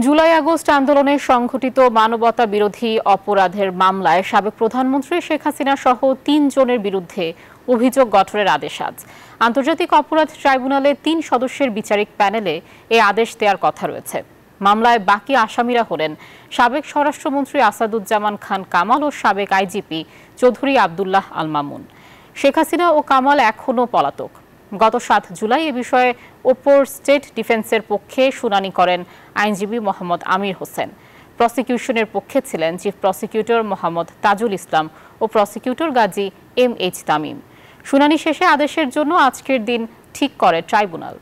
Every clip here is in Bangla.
জুলাই আগস্ট আন্দোলনে সংঘটিত মানবতা বিরোধী অপরাধের মামলায় সাবেক প্রধানমন্ত্রী শেখ হাসিনা সহ ৩ জনের বিরুদ্ধে অভিযোগ গঠনের আদেশ আজ আন্তর্জাতিক অপরাধ ট্রাইব্যুনালে ৩ সদস্যের বিচারিক প্যানেলে এই আদেশ দেওয়ার কথা রয়েছে। মামলায় বাকি আসামিরা হলেন সাবেক স্বরাষ্ট্রমন্ত্রী আসাদুজ্জামান খান কামাল ও সাবেক আইজিপি চৌধুরী আব্দুল্লাহ আল মামুন। শেখ হাসিনা ও কামাল এখনও পলাতক। গত ৭ জুলাই এ বিষয়ে ওপর স্টেট ডিফেন্সের পক্ষে শুনানি করেন আইনজীবী মোহাম্মদ আমির হোসেন। প্রসিকিউশনের পক্ষে ছিলেন চিফ প্রসিকিউটর মোহাম্মদ তাজুল ইসলাম ও প্রসিকিউটর গাজী এম.এইচ. তামিম। শুনানি শেষে আদেশের জন্য আজকের দিন ঠিক করে ট্রাইব্যুনাল।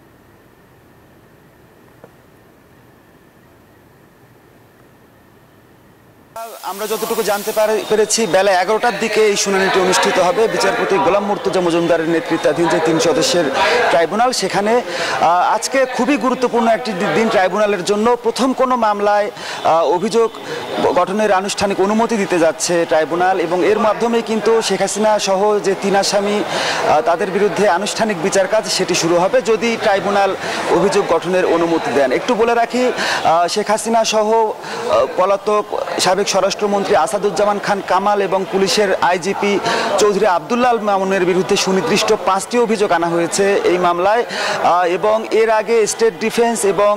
আমরা যতটুকু জানতে পেরেছি বেলা 11টার দিকে এই শুনানিটি অনুষ্ঠিত হবে। বিচারপতি গোলাম মুর্তজা মজুমদারের নেতৃত্বাধীন যে 3 সদস্যের ট্রাইব্যুনাল, সেখানে আজকে খুবই গুরুত্বপূর্ণ একটি দিন ট্রাইব্যুনালের জন্য। প্রথম কোনো মামলায় অভিযোগ গঠনের আনুষ্ঠানিক অনুমতি দিতে যাচ্ছে ট্রাইব্যুনাল, এবং এর মাধ্যমেই কিন্তু শেখ হাসিনা সহ যে 3 আসামি তাদের বিরুদ্ধে আনুষ্ঠানিক বিচার কাজ সেটি শুরু হবে যদি ট্রাইব্যুনাল অভিযোগ গঠনের অনুমতি দেন। একটু বলে রাখি, শেখ হাসিনা সহ পলাতক সাবেক স্বরাষ্ট্রমন্ত্রী আসাদুজ্জামান খান কামাল এবং পুলিশের আইজিপি চৌধুরী আব্দুল্লাহ আল মামুনের বিরুদ্ধে সুনির্দিষ্ট 5টি অভিযোগ আনা হয়েছে এই মামলায়, এবং এর আগে স্টেট ডিফেন্স এবং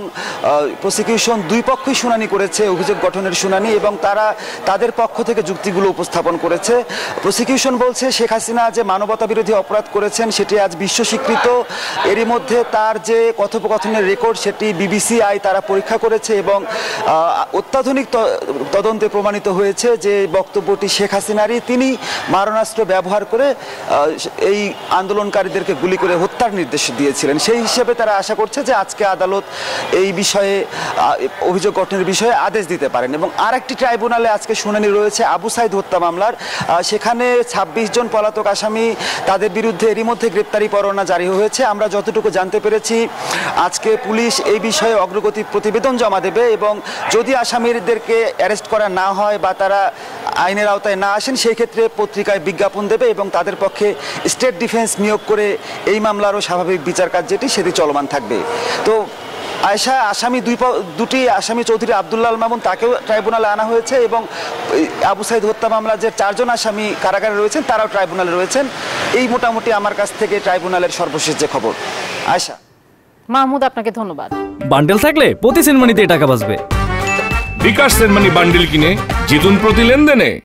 প্রসিকিউশন দুই পক্ষই শুনানি করেছে, অভিযোগ গঠনের শুনানি, এবং তারা তাদের পক্ষ থেকে যুক্তিগুলো উপস্থাপন করেছে। প্রসিকিউশন বলছে শেখ হাসিনা যে মানবতা বিরোধী অপরাধ করেছেন সেটি আজ বিশ্ব স্বীকৃত। এরই মধ্যে তার যে কথোপকথনের রেকর্ড সেটি বিবিসিআই তারা পরীক্ষা করেছে, এবং অত্যাধুনিক তদন্তে প্রমাণিত হয়েছে যে বক্তব্যটি শেখ হাসিনারই। তিনি মারণাস্ত্র ব্যবহার করে এই আন্দোলনকারীদেরকে গুলি করে হত্যার নির্দেশ দিয়েছিলেন। সেই হিসেবে তারা আশা করছে যে আজকে আদালত এই বিষয়ে অভিযোগ গঠনের বিষয়ে আদেশ দিতে পারেন। এবং আরেকটি ট্রাইব্যুনালে আজকে শুনানি রয়েছে আবু সাইদ হত্যা মামলার। সেখানে 26 জন পলাতক আসামি, তাদের বিরুদ্ধে এরই মধ্যে গ্রেপ্তারি পরোয়ানা জারি হয়েছে। আমরা যতটুকু জানতে পেরেছি আজকে পুলিশ এই বিষয়ে অগ্রগতি প্রতিবেদন জমা দেবে, এবং যদি আসামিদেরকে অ্যারেস্ট করা না হয় বা তারা আইনের আওতায় না আসেন সেই ক্ষেত্রে পত্রিকায় বিজ্ঞাপন দেবে, এবং তাদের পক্ষে স্টেট ডিফেন্স নিয়োগ করে এই মামলারও স্বাভাবিক বিচার কাজ যেটি সেটি চলমান থাকবে। তো আসামি দুটি আসামি চৌধুরী আব্দুল্লাহ আল মামুন তাকেও ট্রাইব্যুনালে আনা হয়েছে, এবং আবু সাইদ হত্যা মামলার যে 4 জন আসামি কারাগারে রয়েছেন তারাও ট্রাইব্যুনালে রয়েছেন। এই মোটামুটি আমার কাছ থেকে ট্রাইব্যুনালের সর্বশেষ যে খবর। আয়শা। মাহমুদ, আপনাকে ধন্যবাদ। বান্ডেল থাকলে প্রতি সেনমানিতে টাকা বাঁচবে। বিকাশ সেনমানি বান্ডেল কিনে জিতুন প্রতি লেনদেনে।